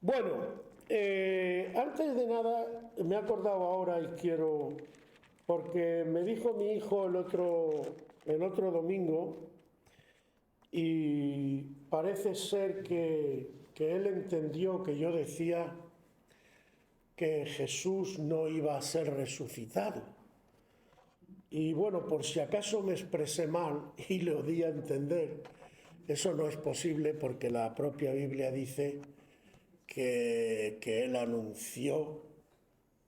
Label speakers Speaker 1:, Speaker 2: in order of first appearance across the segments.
Speaker 1: Bueno, antes de nada, me he acordado ahora y quiero, porque me dijo mi hijo el otro domingo, y parece ser que él entendió que yo decía que Jesús no iba a ser resucitado. Y bueno, por si acaso me expresé mal y lo di a entender, eso no es posible porque la propia Biblia dice que él anunció,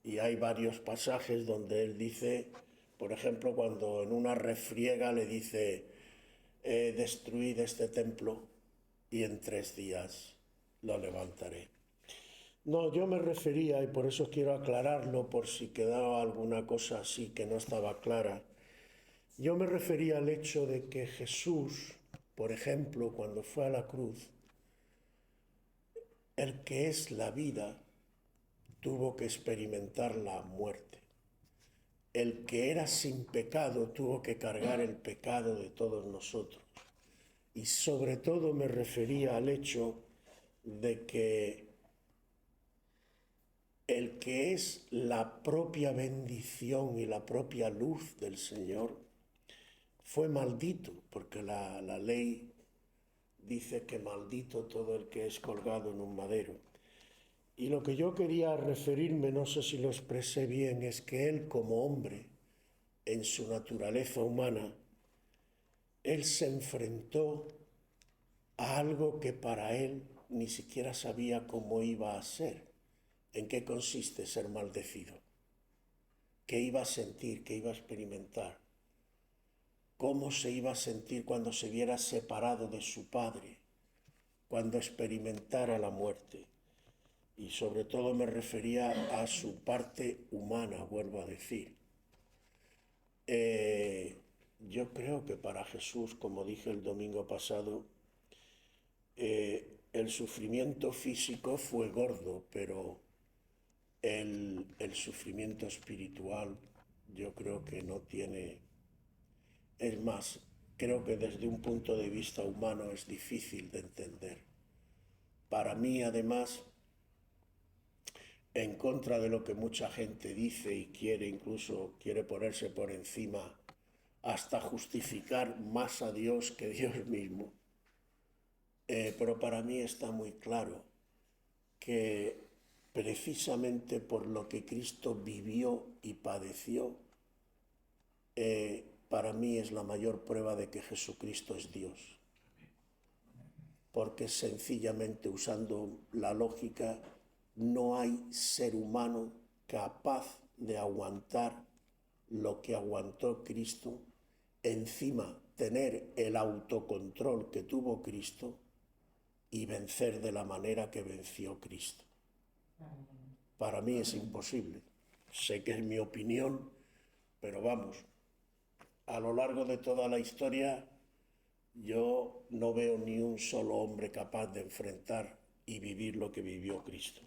Speaker 1: y hay varios pasajes donde él dice, por ejemplo, cuando en una refriega le dice, destruid este templo y en 3 días lo levantaré. No, yo me refería, y por eso quiero aclararlo, por si quedaba alguna cosa así que no estaba clara, yo me refería al hecho de que Jesús, por ejemplo, cuando fue a la cruz, el que es la vida, tuvo que experimentar la muerte. El que era sin pecado tuvo que cargar el pecado de todos nosotros. Y sobre todo me refería al hecho de que el que es la propia bendición y la propia luz del Señor fue maldito, porque la ley dice que maldito todo el que es colgado en un madero. Y lo que yo quería referirme, no sé si lo expresé bien, es que él como hombre, en su naturaleza humana, él se enfrentó a algo que para él ni siquiera sabía cómo iba a ser. ¿En qué consiste ser maldecido? ¿Qué iba a sentir? ¿Qué iba a experimentar? ¿Cómo se iba a sentir cuando se viera separado de su padre? Cuando experimentara la muerte. Y sobre todo me refería a su parte humana, vuelvo a decir. Yo creo que para Jesús, como dije el domingo pasado, el sufrimiento físico fue gordo, pero el sufrimiento espiritual yo creo que no tiene. Es más, creo que desde un punto de vista humano es difícil de entender. Para mí, además, en contra de lo que mucha gente dice y incluso quiere ponerse por encima hasta justificar más a Dios que Dios mismo. Pero para mí está muy claro que precisamente por lo que Cristo vivió y padeció, para mí es la mayor prueba de que Jesucristo es Dios. Porque sencillamente, usando la lógica, no hay ser humano capaz de aguantar lo que aguantó Cristo, encima tener el autocontrol que tuvo Cristo y vencer de la manera que venció Cristo. Para mí es imposible. Sé que es mi opinión, pero vamos, a lo largo de toda la historia yo no veo ni un solo hombre capaz de enfrentar y vivir lo que vivió Cristo.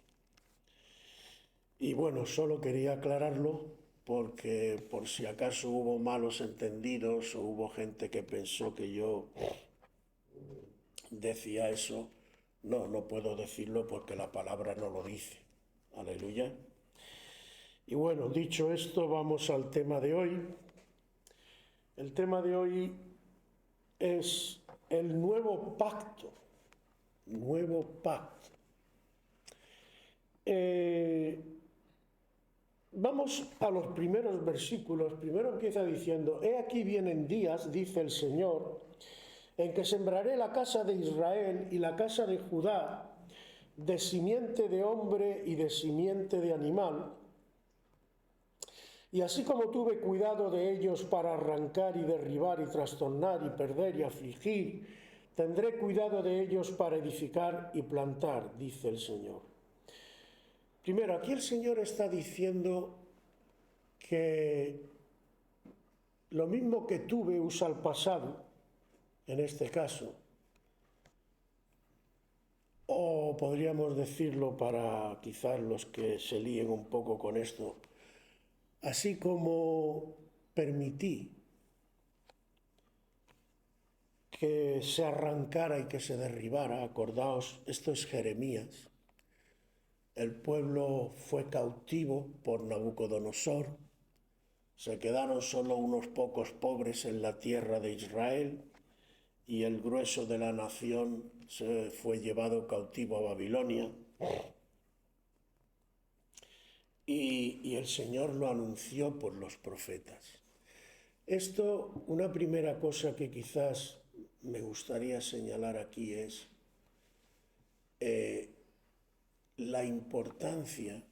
Speaker 1: Y bueno, solo quería aclararlo porque por si acaso hubo malos entendidos o hubo gente que pensó que yo decía eso. No puedo decirlo porque la palabra no lo dice. Aleluya. Y bueno, dicho esto, vamos al tema de hoy. El tema de hoy es el nuevo pacto. Nuevo pacto. Vamos a los primeros versículos. Primero empieza diciendo: He aquí vienen días, dice el Señor, en que sembraré la casa de Israel y la casa de Judá de simiente de hombre y de simiente de animal. Y así como tuve cuidado de ellos para arrancar y derribar y trastornar y perder y afligir, tendré cuidado de ellos para edificar y plantar, dice el Señor. Primero, aquí el Señor está diciendo que lo mismo que tuve usa el pasado, en este caso, o podríamos decirlo para quizás los que se líen un poco con esto, así como permití que se arrancara y que se derribara, acordaos, esto es Jeremías, el pueblo fue cautivo por Nabucodonosor, se quedaron solo unos pocos pobres en la tierra de Israel y el grueso de la nación se fue llevado cautivo a Babilonia. Y el Señor lo anunció por los profetas. Esto, una primera cosa que quizás me gustaría señalar aquí es la importancia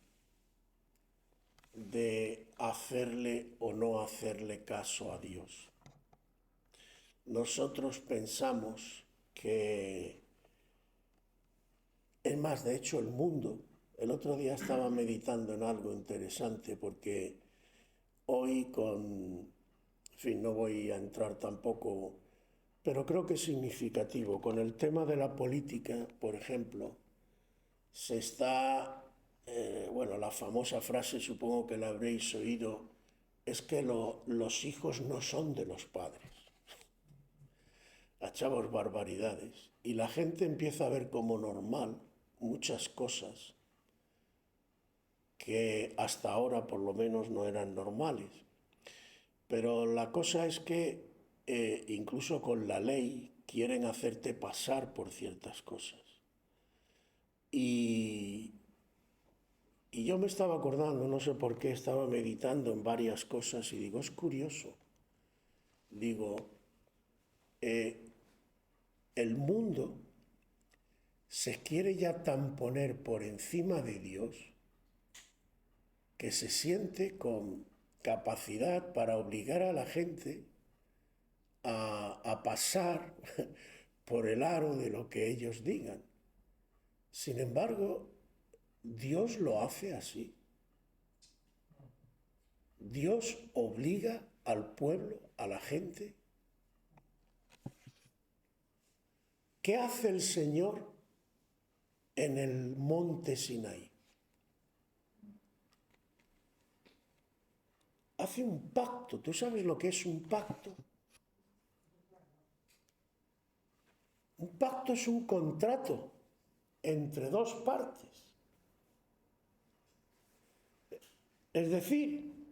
Speaker 1: de hacerle o no hacerle caso a Dios. Nosotros pensamos que, es más, de hecho el mundo, el otro día estaba meditando en algo interesante porque hoy en fin, no voy a entrar tampoco, pero creo que es significativo, con el tema de la política, por ejemplo, se está, bueno, la famosa frase, supongo que la habréis oído, es que los hijos no son de los padres. Echamos barbaridades y la gente empieza a ver como normal muchas cosas que hasta ahora por lo menos no eran normales. Pero la cosa es que incluso con la ley quieren hacerte pasar por ciertas cosas. Y yo me estaba acordando, no sé por qué, estaba meditando en varias cosas y digo, es curioso. Digo, el mundo se quiere ya tan poner por encima de Dios que se siente con capacidad para obligar a la gente a pasar por el aro de lo que ellos digan. Sin embargo, Dios lo hace así. Dios obliga al pueblo, a la gente. ¿Qué hace el Señor en el monte Sinaí? Hace un pacto. ¿Tú sabes lo que es un pacto? Un pacto es un contrato entre dos partes. Es decir,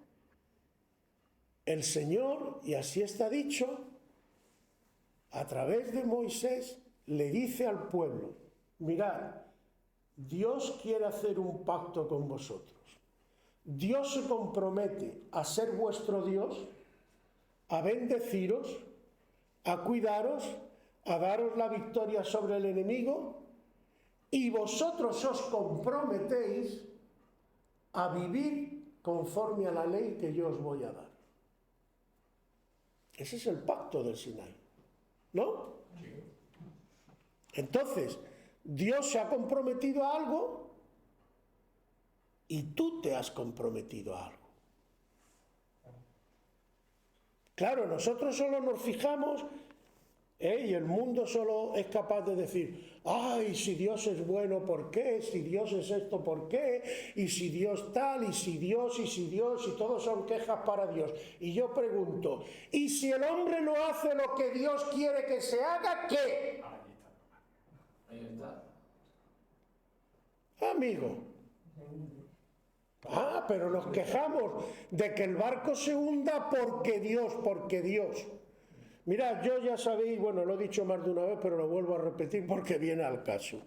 Speaker 1: el Señor, y así está dicho, a través de Moisés, le dice al pueblo, mirad, Dios quiere hacer un pacto con vosotros. Dios se compromete a ser vuestro Dios, a bendeciros, a cuidaros, a daros la victoria sobre el enemigo, y vosotros os comprometéis a vivir conforme a la ley que yo os voy a dar. Ese es el pacto del Sinaí, ¿no? Entonces, Dios se ha comprometido a algo y tú te has comprometido a algo. Claro, nosotros solo nos fijamos y el mundo solo es capaz de decir, ay, si Dios es bueno, ¿por qué? Si Dios es esto, ¿por qué? Y si Dios tal, y si Dios, y todos son quejas para Dios. Y yo pregunto, ¿y si el hombre no hace lo que Dios quiere que se haga, qué?
Speaker 2: Ahí está.
Speaker 1: Amigo. Pero nos quejamos de que el barco se hunda porque Dios. Mirad, yo ya sabéis, bueno, lo he dicho más de una vez, pero lo vuelvo a repetir porque viene al caso.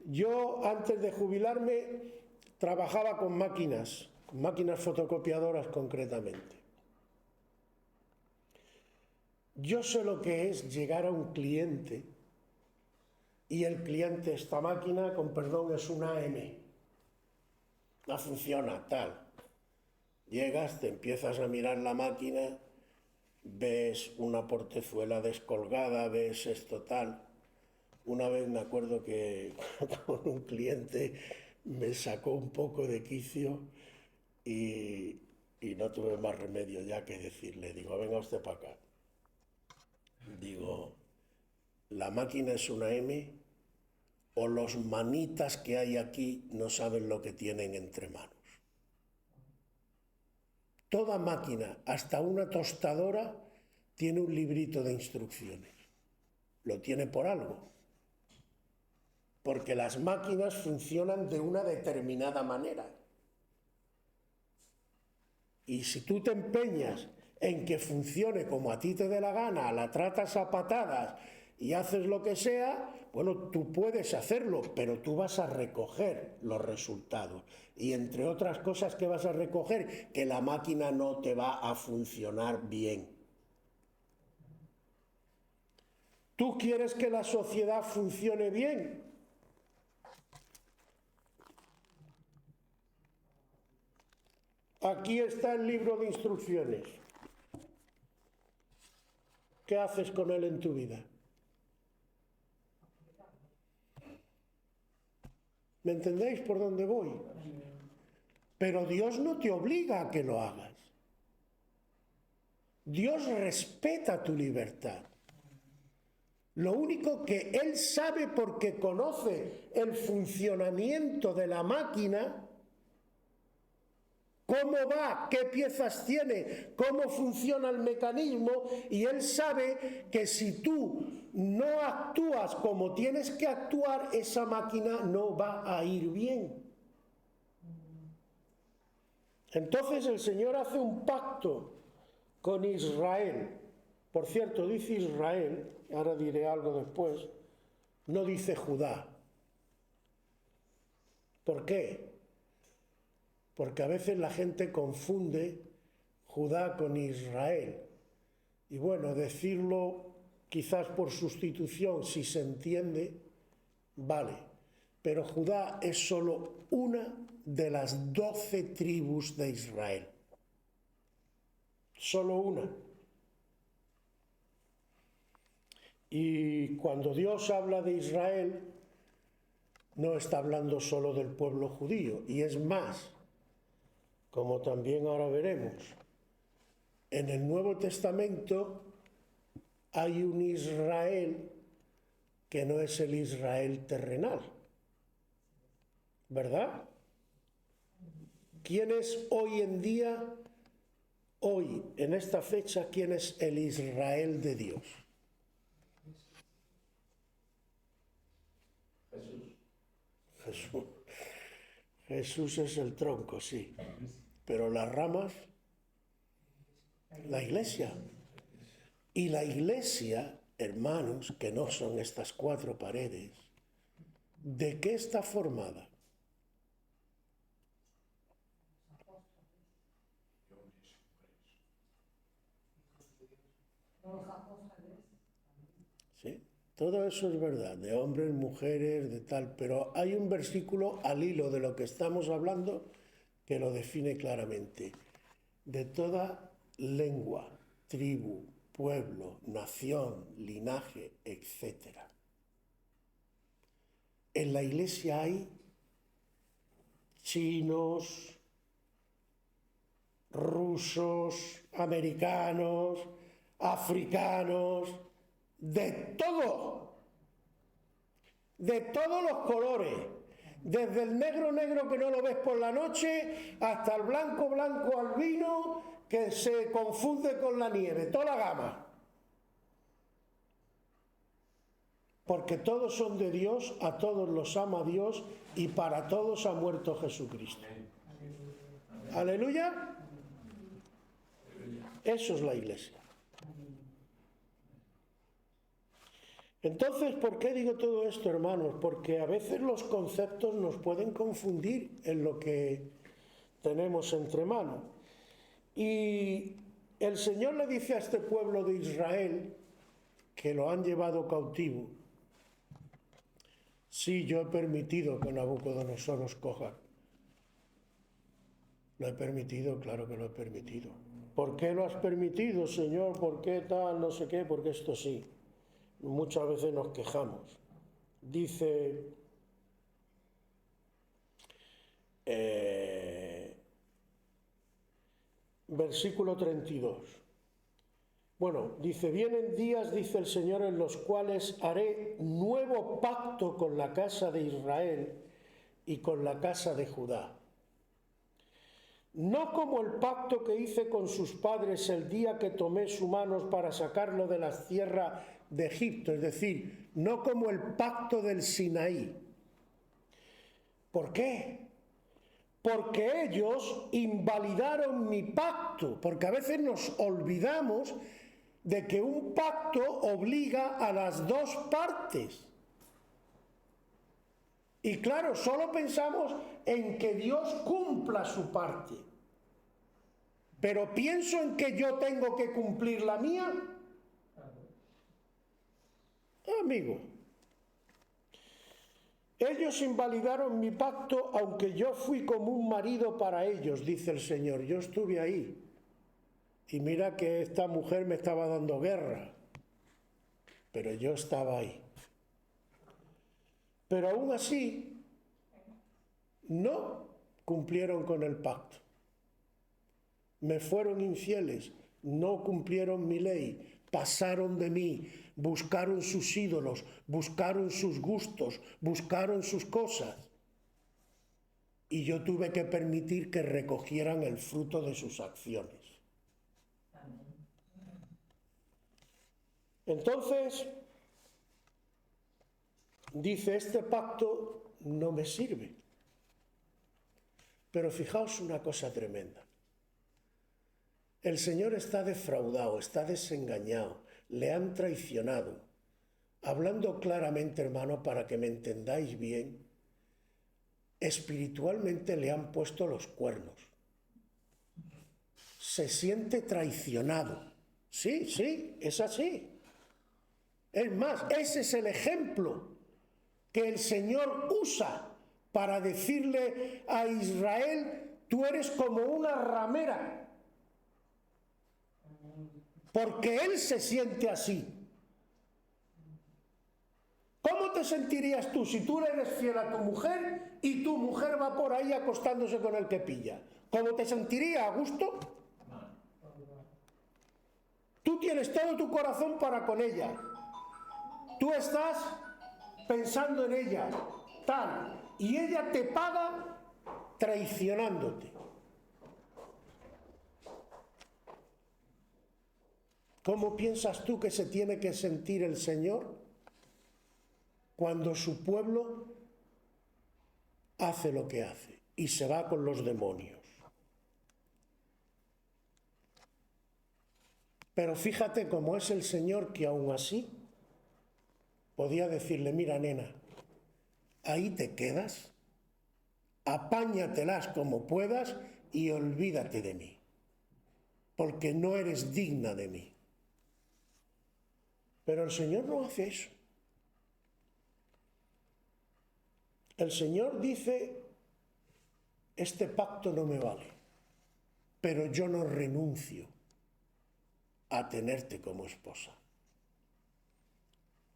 Speaker 1: Yo, antes de jubilarme, trabajaba con máquinas fotocopiadoras concretamente. Yo sé lo que es llegar a un cliente y el cliente, esta máquina, con perdón, es una AM. No funciona tal. Llegas, te empiezas a mirar la máquina, ves una portezuela descolgada, ves esto tal. Una vez me acuerdo que con un cliente me sacó un poco de quicio y no tuve más remedio ya que decirle, digo, venga usted para acá. Digo, ¿la máquina es una M o los manitas que hay aquí no saben lo que tienen entre manos? Toda máquina, hasta una tostadora, tiene un librito de instrucciones. Lo tiene por algo. porque las máquinas funcionan de una determinada manera. Y si tú te empeñas en que funcione como a ti te dé la gana, la tratas a patadas y haces lo que sea, bueno, tú puedes hacerlo, pero tú vas a recoger los resultados. Y entre otras cosas que vas a recoger, que la máquina no te va a funcionar bien. ¿Tú quieres que la sociedad funcione bien? Aquí está el libro de instrucciones. ¿Qué haces con él en tu vida? ¿Me entendéis por dónde voy? Pero Dios no te obliga a que lo hagas. Dios respeta tu libertad. Lo único que Él sabe, porque conoce el funcionamiento de la máquina, cómo va, qué piezas tiene, cómo funciona el mecanismo, y Él sabe que si tú no actúas como tienes que actuar, esa máquina no va a ir bien. Entonces el Señor hace un pacto con Israel. Por cierto, dice Israel, ahora diré algo después, no dice Judá. ¿Por qué? Porque a veces la gente confunde Judá con Israel. Y bueno, decirlo quizás por sustitución, si se entiende, vale. Pero Judá es solo una de las 12 tribus de Israel. Solo una. Y cuando Dios habla de Israel, no está hablando solo del pueblo judío. Y es más, como también ahora veremos, en el Nuevo Testamento hay un Israel que no es el Israel terrenal, ¿verdad? ¿Quién es hoy en día, hoy, en esta fecha, quién es el Israel de Dios? Jesús. Jesús es el tronco, sí. Pero las ramas, la iglesia. Y la iglesia, hermanos, que no son estas 4 paredes, ¿de qué está formada? ¿Sí? Todo eso es verdad, de hombres, mujeres, de tal, pero hay un versículo al hilo de lo que estamos hablando que lo define claramente. De toda lengua, tribu, pueblo, nación, linaje, etc. En la iglesia hay chinos, rusos, americanos, africanos, de todo, de todos los colores, desde el negro negro que no lo ves por la noche hasta el blanco blanco albino que se confunde con la nieve, toda la gama, porque todos son de Dios, a todos los ama Dios y para todos ha muerto Jesucristo. Aleluya. Eso es la iglesia. Entonces, ¿por qué digo todo esto, hermanos? Porque a veces los conceptos nos pueden confundir en lo que tenemos entre manos. Y el Señor le dice a este pueblo de Israel, que lo han llevado cautivo, sí, yo he permitido que Nabucodonosor os coja. Lo he permitido, claro que lo he permitido. ¿Por qué lo has permitido, Señor? ¿Por qué tal? No sé qué, porque esto sí. Muchas veces nos quejamos. Dice, versículo 32. Bueno, dice, vienen días, dice el Señor, en los cuales haré nuevo pacto con la casa de Israel y con la casa de Judá. No como el pacto que hice con sus padres el día que tomé sus manos para sacarlo de la tierra de Egipto, es decir, no como el pacto del Sinaí, ¿Por qué? Porque ellos invalidaron mi pacto, porque a veces nos olvidamos de que un pacto obliga a las dos partes. Y claro, solo pensamos en que Dios cumpla su parte. Pero pienso en que yo tengo que cumplir la mía. Amigo, ellos invalidaron mi pacto, aunque yo fui como un marido para ellos, dice el Señor. Yo estuve ahí. Y mira que esta mujer me estaba dando guerra. Pero yo estaba ahí. Pero aún así, no cumplieron con el pacto. Me fueron infieles, no cumplieron mi ley, pasaron de mí, buscaron sus ídolos, buscaron sus gustos, buscaron sus cosas. Y yo tuve que permitir que recogieran el fruto de sus acciones. Entonces, dice, este pacto no me sirve. Pero fijaos una cosa tremenda. El Señor está defraudado, está desengañado, le han traicionado. Hablando claramente, hermano, para que me entendáis bien, espiritualmente le han puesto los cuernos. Se siente traicionado. Sí, es así. Es más, ese es el ejemplo que el Señor usa para decirle a Israel, tú eres como una ramera. Porque Él se siente así. ¿Cómo te sentirías tú si tú eres fiel a tu mujer y tu mujer va por ahí acostándose con el que pilla? ¿Cómo te sentirías? ¿A gusto? Tú tienes todo tu corazón para con ella. Tú estás pensando en ella, tal, y ella te paga traicionándote. ¿Cómo piensas tú que se tiene que sentir el Señor cuando su pueblo hace lo que hace y se va con los demonios? Pero fíjate cómo es el Señor, que aún así podía decirle, mira, nena, ahí te quedas, apáñatelas como puedas y olvídate de mí, porque no eres digna de mí. Pero el Señor no hace eso. El Señor dice, este pacto no me vale, pero yo no renuncio a tenerte como esposa.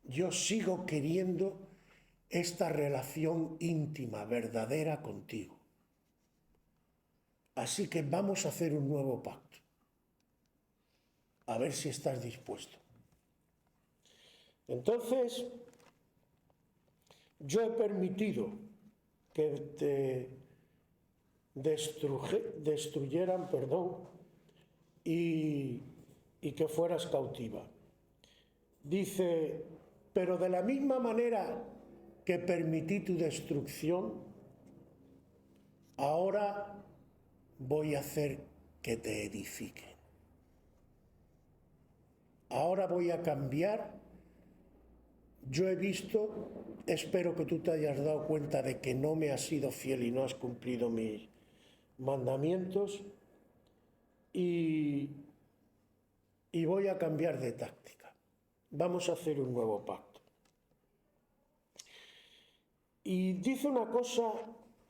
Speaker 1: Yo sigo queriendo esta relación íntima, verdadera contigo. Así que vamos a hacer un nuevo pacto. A ver si estás dispuesto. Entonces, yo he permitido que te destruyeran, y que fueras cautiva. Dice, pero de la misma manera que permití tu destrucción, ahora voy a hacer que te edifiquen. Ahora voy a cambiar. Yo he visto, espero que tú te hayas dado cuenta de que no me has sido fiel y no has cumplido mis mandamientos, y voy a cambiar de táctica. Vamos a hacer un nuevo pacto. Y dice una cosa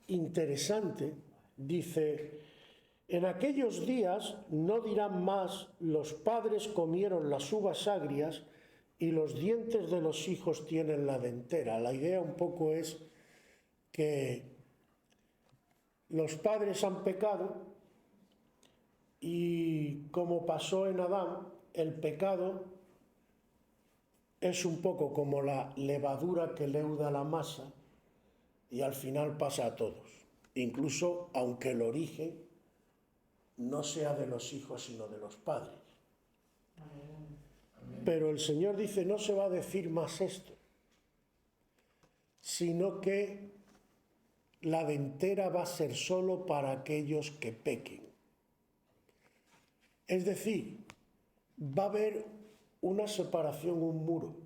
Speaker 1: interesante, dice, en aquellos días no dirán más, los padres comieron las uvas agrias y los dientes de los hijos tienen la dentera. La idea un poco es que los padres han pecado y, como pasó en Adán, el pecado es un poco como la levadura que leuda la masa y al final pasa a todos, incluso aunque el origen no sea de los hijos sino de los padres. Pero el Señor dice, no se va a decir más esto, sino que la ventera va a ser solo para aquellos que pequen. Es decir, va a haber una separación, un muro,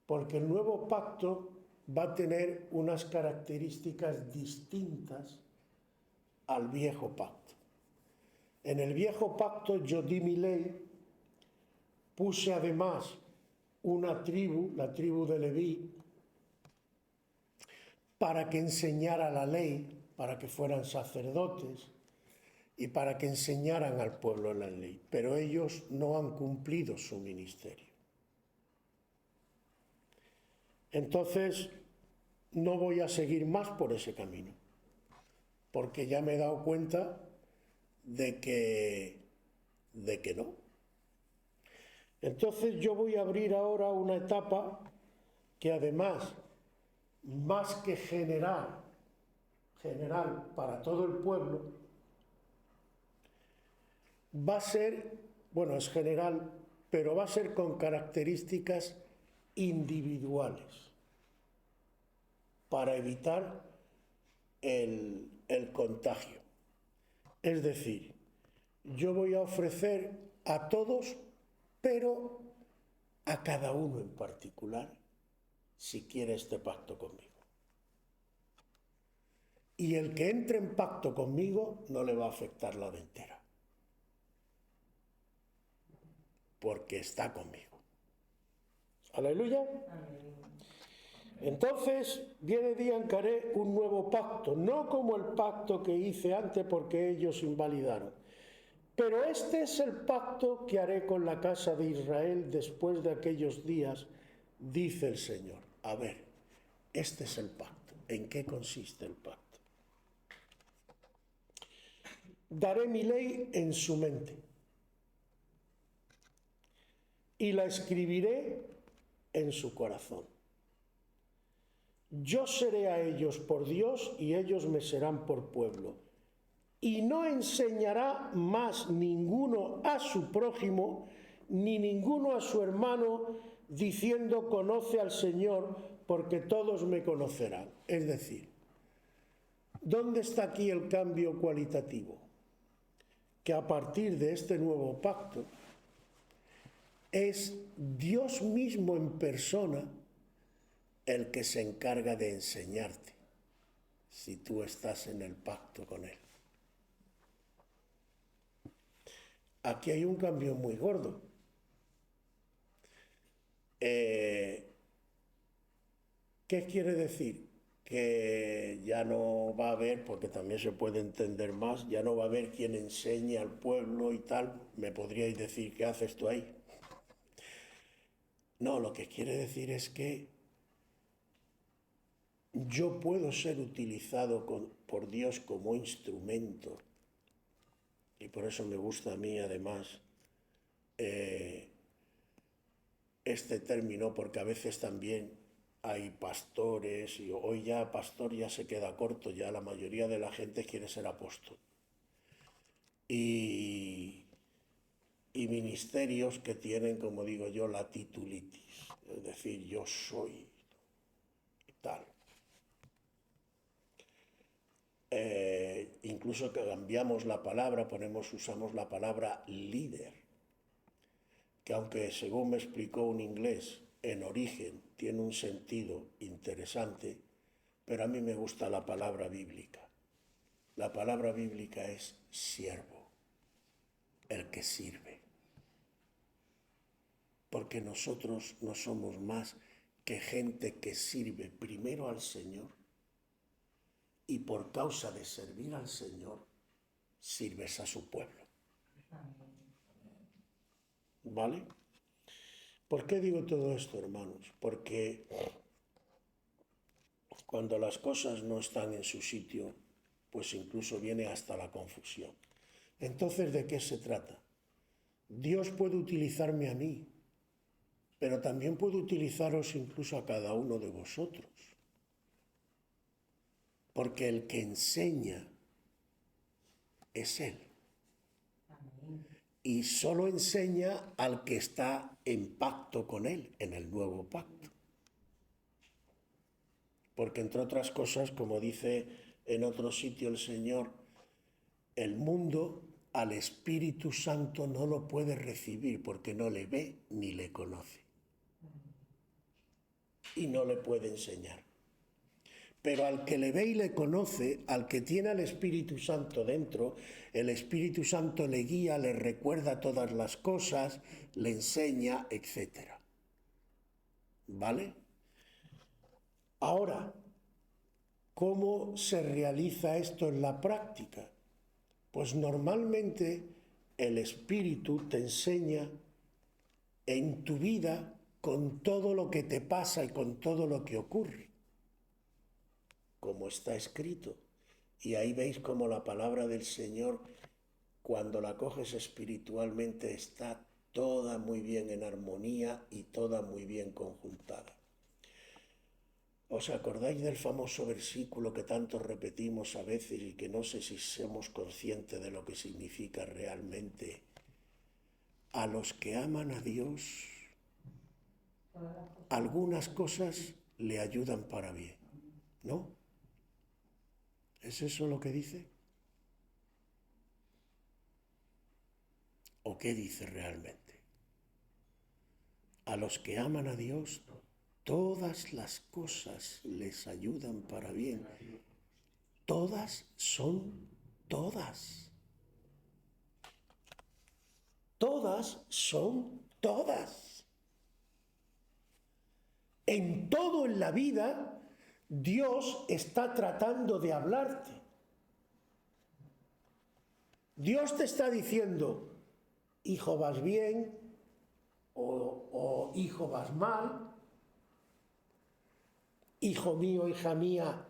Speaker 1: porque el nuevo pacto va a tener unas características distintas al viejo pacto. En el viejo pacto yo di mi ley, puse además una tribu, la tribu de Leví, para que enseñara la ley, para que fueran sacerdotes y para que enseñaran al pueblo la ley. Pero ellos no han cumplido su ministerio. Entonces, no voy a seguir más por ese camino, porque ya me he dado cuenta de que no. Entonces yo voy a abrir ahora una etapa que además, más que general para todo el pueblo, va a ser, bueno, es general, pero va a ser con características individuales para evitar el contagio. Es decir, yo voy a ofrecer a todos, pero a cada uno en particular, si quiere este pacto conmigo. Y el que entre en pacto conmigo no le va a afectar la ventera, porque está conmigo. Aleluya.
Speaker 3: Amén.
Speaker 1: Entonces viene día en que haré un nuevo pacto, no como el pacto que hice antes porque ellos invalidaron. Pero este es el pacto que haré con la casa de Israel después de aquellos días, dice el Señor. A ver, este es el pacto. ¿En qué consiste el pacto? Daré mi ley en su mente y la escribiré en su corazón. Yo seré a ellos por Dios y ellos me serán por pueblo. Y no enseñará más ninguno a su prójimo, ni ninguno a su hermano, diciendo conoce al Señor, porque todos me conocerán. Es decir, ¿dónde está aquí el cambio cualitativo? Que a partir de este nuevo pacto es Dios mismo en persona el que se encarga de enseñarte, si tú estás en el pacto con Él. Aquí hay un cambio muy gordo. ¿Qué quiere decir? Que ya no va a haber, porque también se puede entender más, ya no va a haber quien enseñe al pueblo y tal. Me podríais decir, ¿qué haces tú ahí? No, lo que quiere decir es que yo puedo ser utilizado por Dios como instrumento, y por eso me gusta a mí además este término, porque a veces también hay pastores, y hoy ya pastor ya se queda corto, ya la mayoría de la gente quiere ser apóstol. Y ministerios que tienen, como digo yo, la titulitis, es decir, yo soy tal. Incluso que cambiamos la palabra, usamos la palabra líder, que aunque según me explicó un inglés, en origen tiene un sentido interesante, pero a mí me gusta la palabra bíblica. La palabra bíblica es siervo, el que sirve. Porque nosotros no somos más que gente que sirve primero al Señor y por causa de servir al Señor, sirves a su pueblo. ¿Vale? ¿Por qué digo todo esto, hermanos? Porque cuando las cosas no están en su sitio, pues incluso viene hasta la confusión. Entonces, ¿de qué se trata? Dios puede utilizarme a mí, pero también puede utilizaros incluso a cada uno de vosotros. Porque el que enseña es Él.
Speaker 3: Amén.
Speaker 1: Y solo enseña al que está en pacto con Él, en el nuevo pacto. Porque entre otras cosas, como dice en otro sitio el Señor, el mundo al Espíritu Santo no lo puede recibir porque no le ve ni le conoce. Y no le puede enseñar. Pero al que le ve y le conoce, al que tiene al Espíritu Santo dentro, el Espíritu Santo le guía, le recuerda todas las cosas, le enseña, etc. ¿Vale? Ahora, ¿cómo se realiza esto en la práctica? Pues normalmente el Espíritu te enseña en tu vida con todo lo que te pasa y con todo lo que ocurre, como está escrito. Y ahí veis cómo la palabra del Señor, cuando la coges espiritualmente, está toda muy bien en armonía y toda muy bien conjuntada. ¿Os acordáis del famoso versículo que tanto repetimos a veces y que no sé si somos conscientes de lo que significa realmente? A los que aman a Dios, algunas cosas le ayudan para bien, ¿no? ¿Es eso lo que dice? ¿O qué dice realmente? A los que aman a Dios, todas las cosas les ayudan para bien. Todas son todas. Todas son todas. En todo en la vida, Dios está tratando de hablarte. Dios te está diciendo, hijo, vas bien, o hijo, vas mal. Hijo mío, hija mía,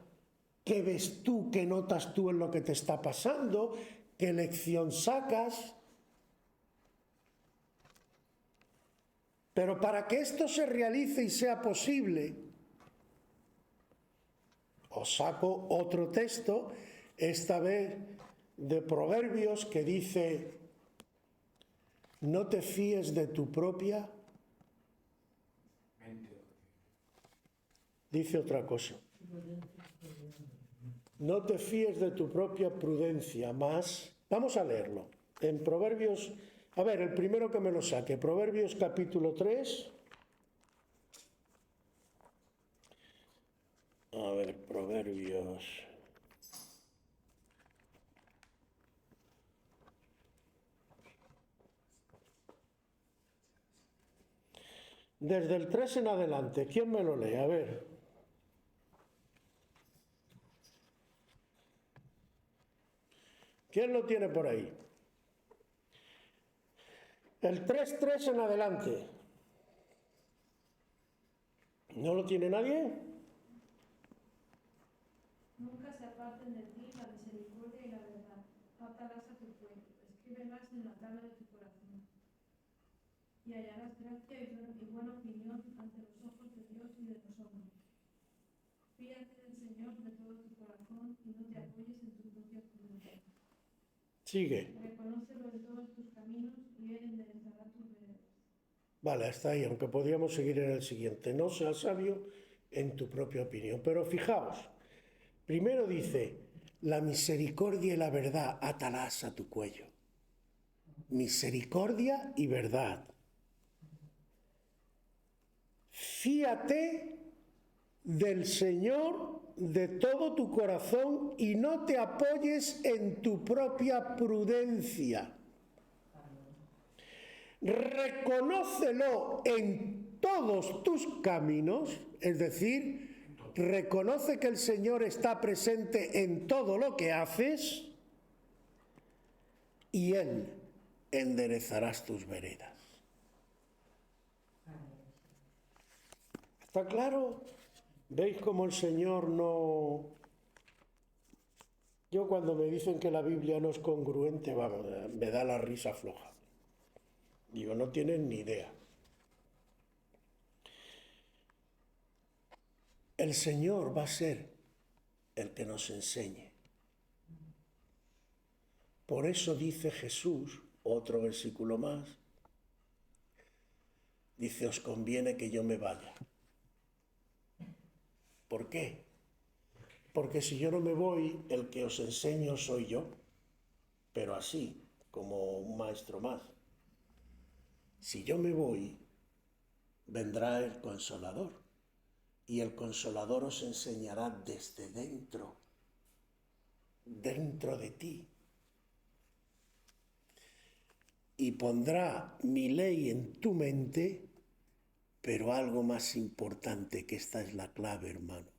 Speaker 1: ¿qué ves tú, qué notas tú en lo que te está pasando? ¿Qué lección sacas? Pero para que esto se realice y sea posible, os saco otro texto, esta vez de Proverbios, que dice, no te fíes de tu propia... Dice otra cosa. No te fíes de tu propia prudencia, más... Vamos a leerlo. En Proverbios... A ver, el primero que me lo saque. Proverbios capítulo 3. A ver, Proverbios... Desde el 3 en adelante, ¿quién me lo lee? A ver. ¿Quién lo tiene por ahí? El 3:3 en adelante. ¿No lo tiene nadie?
Speaker 4: Nunca se aparten de ti la misericordia y la verdad. Átalas a tu cuello, escríbelas en la tabla de tu corazón. Y hallarás gracia y buena opinión ante los ojos de Dios y de los hombres. Fíate del Señor de todo tu corazón y no te apoyes en tu propia prudencia.
Speaker 1: Sigue.
Speaker 4: Reconócelo en todos tus caminos y Él enderezará tus veredas.
Speaker 1: Vale, hasta ahí, aunque podríamos seguir en el siguiente. No seas sabio en tu propia opinión. Pero fijaos, primero dice, la misericordia y la verdad átalas a tu cuello. Misericordia y verdad. Fíate del Señor de todo tu corazón y no te apoyes en tu propia prudencia. Reconócelo en todos tus caminos, es decir, reconoce que el Señor está presente en todo lo que haces y Él enderezarás tus veredas. ¿Está claro? ¿Veis cómo el Señor no... Yo cuando me dicen que la Biblia no es congruente, vamos, me da la risa floja. Digo, no tienen ni idea. El Señor va a ser el que nos enseñe. Por eso dice Jesús, otro versículo más, dice, os conviene que yo me vaya. ¿Por qué? Porque si yo no me voy, el que os enseño soy yo, pero así, como un maestro más. Si yo me voy, vendrá el Consolador, y el Consolador os enseñará desde dentro de ti, y pondrá mi ley en tu mente, pero algo más importante, que esta es la clave, hermano,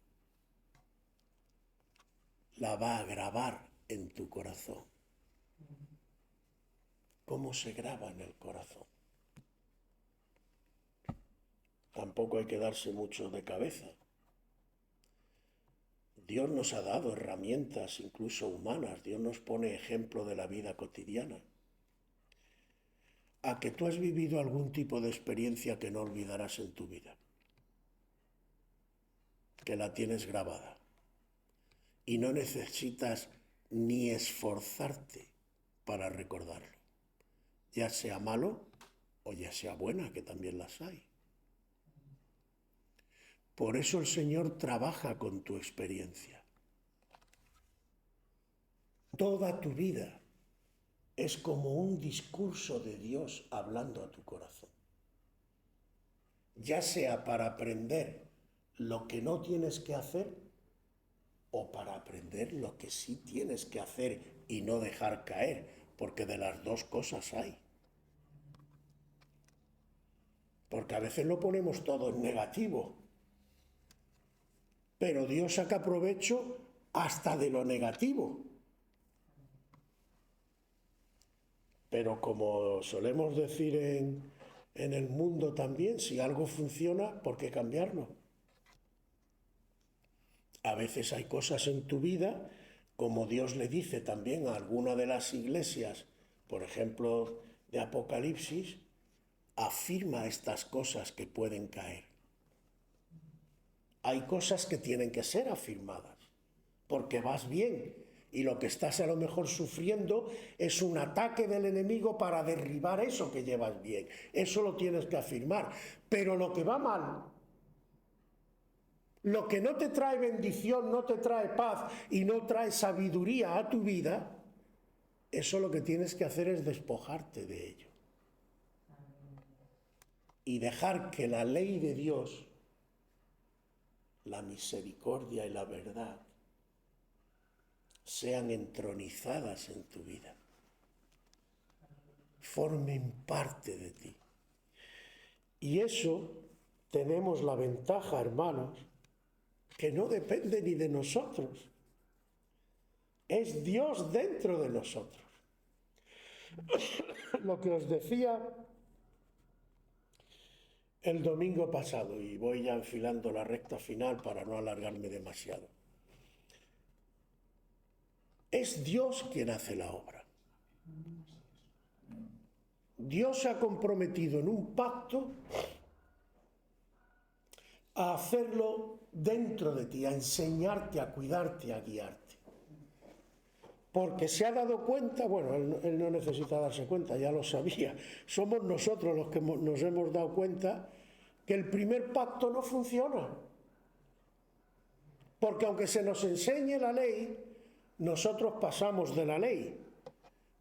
Speaker 1: la va a grabar en tu corazón. ¿Cómo se graba en el corazón? Tampoco hay que darse mucho de cabeza. Dios nos ha dado herramientas, incluso humanas. Dios nos pone ejemplo de la vida cotidiana. A que tú has vivido algún tipo de experiencia que no olvidarás en tu vida, que la tienes grabada, y no necesitas ni esforzarte para recordarlo, ya sea malo o ya sea buena, que también las hay. Por eso el Señor trabaja con tu experiencia. Toda tu vida es como un discurso de Dios hablando a tu corazón. Ya sea para aprender lo que no tienes que hacer o para aprender lo que sí tienes que hacer y no dejar caer, porque de las dos cosas hay. Porque a veces lo ponemos todo en negativo, pero Dios saca provecho hasta de lo negativo. Pero como solemos decir en el mundo también, si algo funciona, ¿por qué cambiarlo? A veces hay cosas en tu vida, como Dios le dice también a alguna de las iglesias, por ejemplo, de Apocalipsis, afirma estas cosas que pueden caer. Hay cosas que tienen que ser afirmadas, porque vas bien, y lo que estás a lo mejor sufriendo es un ataque del enemigo para derribar eso que llevas bien. Eso lo tienes que afirmar. Pero lo que va mal, lo que no te trae bendición, no te trae paz y no trae sabiduría a tu vida, eso lo que tienes que hacer es despojarte de ello. Y dejar que la ley de Dios, la misericordia y la verdad, sean entronizadas en tu vida, formen parte de ti. Y eso tenemos la ventaja, hermanos, que no depende ni de nosotros, es Dios dentro de nosotros. Lo que os decía el domingo pasado, y voy ya enfilando la recta final para no alargarme demasiado. Es Dios quien hace la obra. Dios se ha comprometido en un pacto a hacerlo dentro de ti, a enseñarte, a cuidarte, a guiarte. Porque se ha dado cuenta, bueno, él no necesita darse cuenta, ya lo sabía, somos nosotros los que nos hemos dado cuenta que el primer pacto no funciona. Porque aunque se nos enseñe la ley, nosotros pasamos de la ley.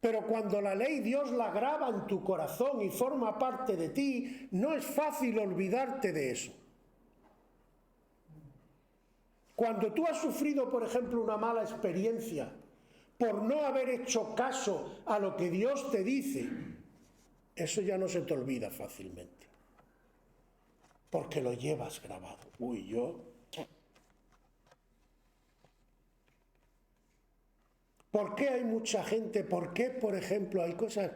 Speaker 1: Pero cuando la ley Dios la graba en tu corazón y forma parte de ti, no es fácil olvidarte de eso. Cuando tú has sufrido, por ejemplo, una mala experiencia por no haber hecho caso a lo que Dios te dice, eso ya no se te olvida fácilmente. Porque lo llevas grabado. ¿Por qué hay mucha gente? ¿Por qué, por ejemplo, hay cosas?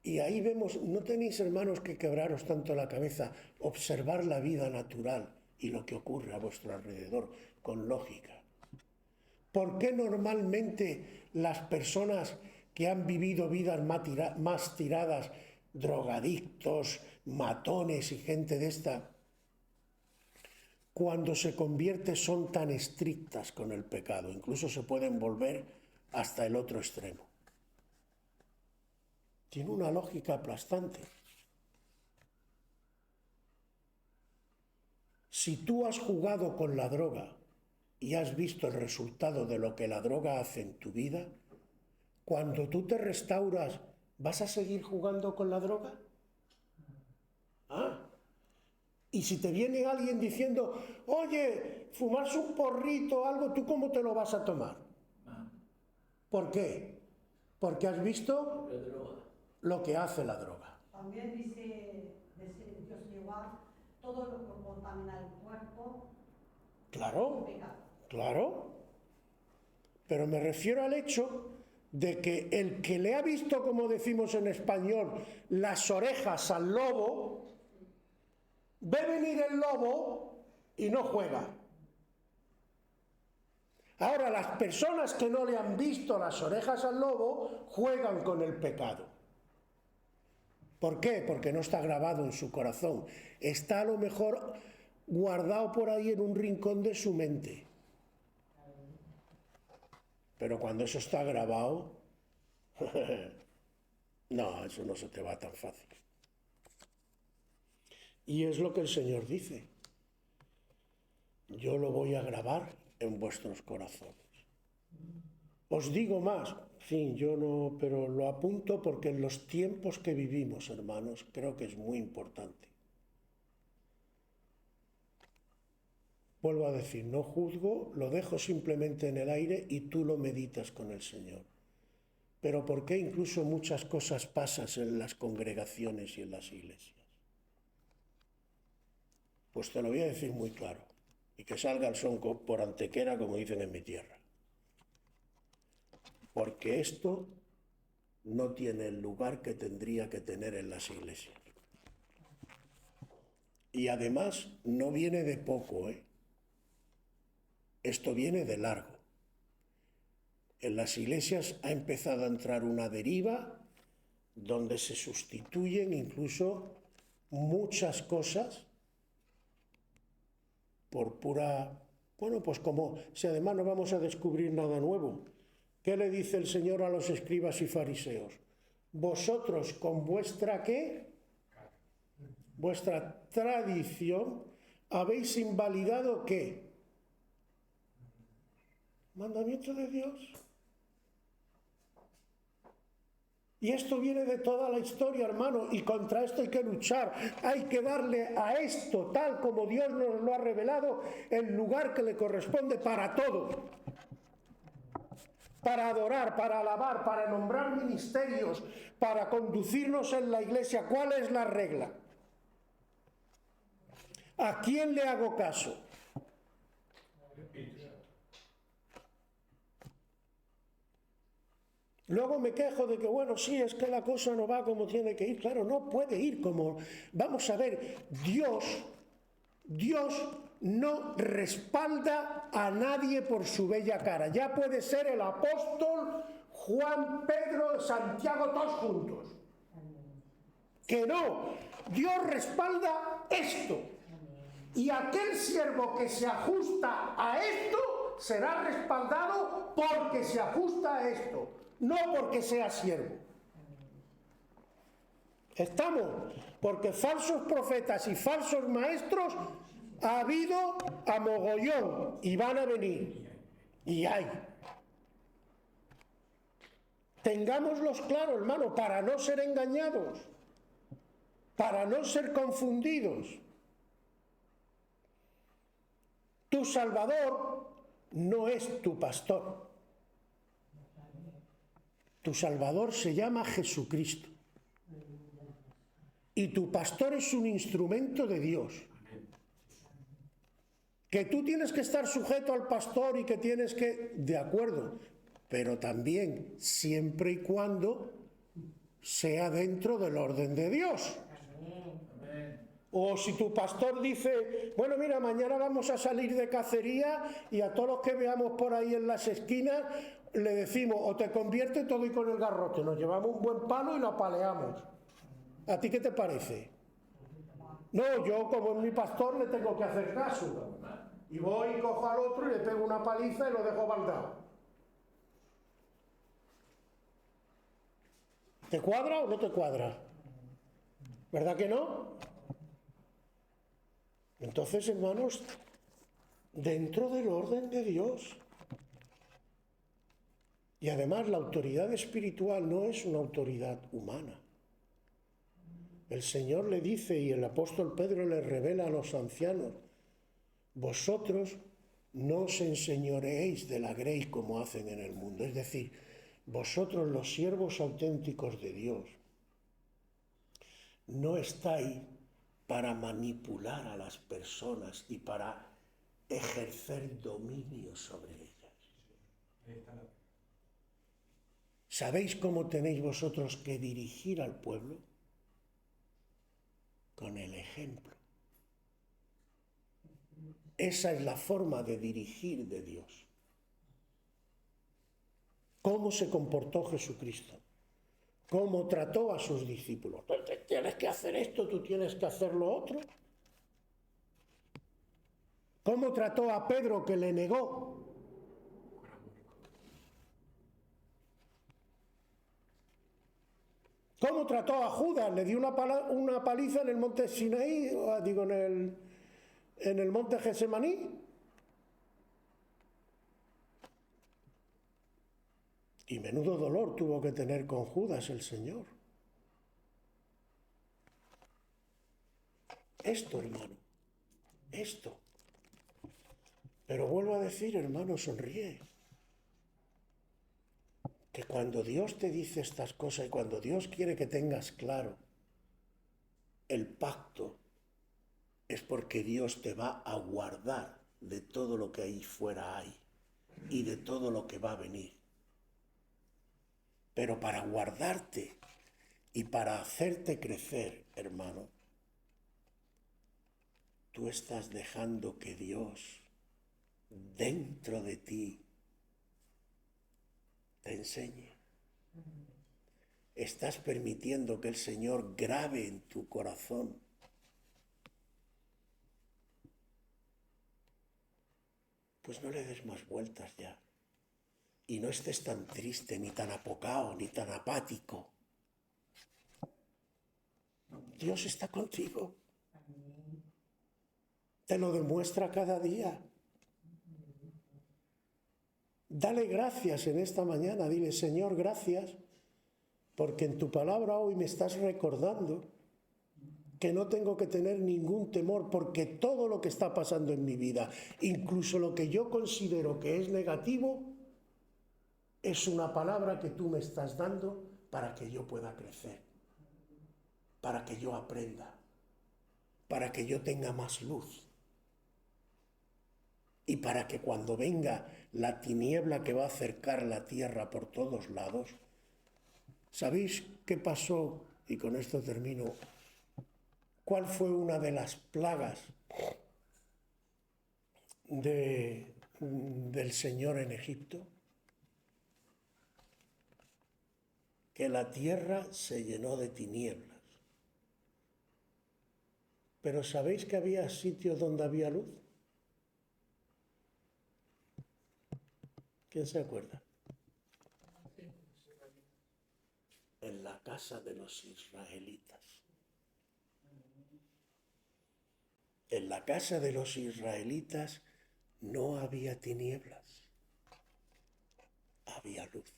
Speaker 1: Y ahí vemos, no tenéis, hermanos, que quebraros tanto la cabeza, observar la vida natural y lo que ocurre a vuestro alrededor con lógica. ¿Por qué normalmente las personas que han vivido vidas más tiradas, drogadictos, matones y gente de esta, cuando se convierte son tan estrictas con el pecado? Incluso se pueden volver hasta el otro extremo. Tiene una lógica aplastante. Si tú has jugado con la droga y has visto el resultado de lo que la droga hace en tu vida, cuando tú te restauras, ¿vas a seguir jugando con la droga? ¿Ah? Y si te viene alguien diciendo, oye, fumarse un porrito o algo, ¿tú cómo te lo vas a tomar? ¿Por qué? Porque has visto lo que hace la droga.
Speaker 3: También dice Dios lleva todo lo que contamina el cuerpo.
Speaker 1: Claro, claro. Pero me refiero al hecho de que el que le ha visto, como decimos en español, las orejas al lobo, ve venir el lobo y no juega. Ahora, las personas que no le han visto las orejas al lobo juegan con el pecado. ¿Por qué? Porque no está grabado en su corazón. Está a lo mejor guardado por ahí en un rincón de su mente. Pero cuando eso está grabado, no, eso no se te va tan fácil. Y es lo que el Señor dice. Yo lo voy a grabar en vuestros corazones. Os digo más, sí, yo no, pero lo apunto porque en los tiempos que vivimos, hermanos, creo que es muy importante. Vuelvo a decir, no juzgo, lo dejo simplemente en el aire y tú lo meditas con el Señor. Pero ¿por qué incluso muchas cosas pasan en las congregaciones y en las iglesias? Pues te lo voy a decir muy claro. Y que salga el son por antequera, como dicen en mi tierra. Porque esto no tiene el lugar que tendría que tener en las iglesias. Y además no viene de poco, ¿eh? Esto viene de largo. En las iglesias ha empezado a entrar una deriva donde se sustituyen incluso muchas cosas por pura... Bueno, pues como si además no vamos a descubrir nada nuevo. ¿Qué le dice el Señor a los escribas y fariseos? Vosotros con vuestra ¿qué? Vuestra tradición habéis invalidado ¿qué? Mandamiento de Dios. Y esto viene de toda la historia, hermano, y contra esto hay que luchar. Hay que darle a esto, tal como Dios nos lo ha revelado, el lugar que le corresponde para todo. Para adorar, para alabar, para nombrar ministerios, para conducirnos en la iglesia. ¿Cuál es la regla? ¿A quién le hago caso? Luego me quejo de que, bueno, sí, es que la cosa no va como tiene que ir. Claro, no puede ir como... Vamos a ver, Dios no respalda a nadie por su bella cara. Ya puede ser el apóstol, Juan, Pedro, Santiago, todos juntos. Que no, Dios respalda esto. Y aquel siervo que se ajusta a esto será respaldado porque se ajusta a esto, no porque sea siervo. Estamos, porque falsos profetas y falsos maestros ha habido a mogollón y van a venir. Y hay. Tengámoslos claro, hermano, para no ser engañados, para no ser confundidos. Tu Salvador no es tu pastor. Tu Salvador se llama Jesucristo. Y tu pastor es un instrumento de Dios. Que tú tienes que estar sujeto al pastor y que tienes que... De acuerdo, pero también siempre y cuando sea dentro del orden de Dios. O si tu pastor dice, bueno, mira, mañana vamos a salir de cacería y a todos los que veamos por ahí en las esquinas le decimos, o te convierte todo y con el garrote, nos llevamos un buen palo y lo apaleamos. ¿A ti qué te parece? No, yo como es mi pastor le tengo que hacer caso. Y voy y cojo al otro y le pego una paliza y lo dejo baldado. ¿Te cuadra o no te cuadra? ¿Verdad que no? Entonces, hermanos, dentro del orden de Dios. Y además la autoridad espiritual no es una autoridad humana. El Señor le dice, y el apóstol Pedro le revela a los ancianos, vosotros no os enseñoreéis de la grey como hacen en el mundo. Es decir, vosotros los siervos auténticos de Dios no estáis para manipular a las personas y para ejercer dominio sobre ellas. ¿Sabéis cómo tenéis vosotros que dirigir al pueblo? Con el ejemplo. Esa es la forma de dirigir de Dios. ¿Cómo se comportó Jesucristo? ¿Cómo trató a sus discípulos? Tú tienes que hacer esto, tú tienes que hacer lo otro. ¿Cómo trató a Pedro que le negó? ¿Cómo trató a Judas? Le dio una paliza en el monte Sinaí, digo, en el monte Getsemaní. Y menudo dolor tuvo que tener con Judas el Señor. Esto, hermano, esto. Pero vuelvo a decir, hermano, sonríe. Que cuando Dios te dice estas cosas y cuando Dios quiere que tengas claro el pacto, es porque Dios te va a guardar de todo lo que ahí fuera hay y de todo lo que va a venir. Pero para guardarte y para hacerte crecer, hermano, tú estás dejando que Dios dentro de ti te enseñe. Estás permitiendo que el Señor grabe en tu corazón pues no le des más vueltas ya. Y no estés tan triste, ni tan apocado, ni tan apático. Dios está contigo. Te lo demuestra cada día. Dale gracias en esta mañana. Dile, Señor, gracias, porque en tu palabra hoy me estás recordando que no tengo que tener ningún temor, porque todo lo que está pasando en mi vida, incluso lo que yo considero que es negativo, es una palabra que tú me estás dando para que yo pueda crecer, para que yo aprenda, para que yo tenga más luz y para que cuando venga la tiniebla que va a cercar la tierra por todos lados, ¿sabéis qué pasó? Y con esto termino. ¿Cuál fue una de las plagas del Señor en Egipto? Que la tierra se llenó de tinieblas. Pero ¿sabéis que había sitios donde había luz? ¿Quién se acuerda? En la casa de los israelitas. En la casa de los israelitas no había tinieblas, había luz.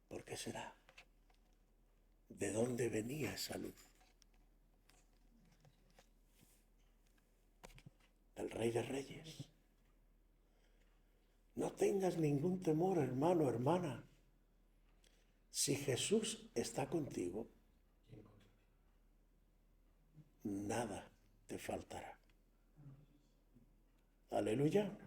Speaker 1: ¿Por qué será? ¿De dónde venía esa luz? Del Rey de Reyes. No tengas ningún temor, hermano, hermana. Si Jesús está contigo, nada te faltará. Aleluya.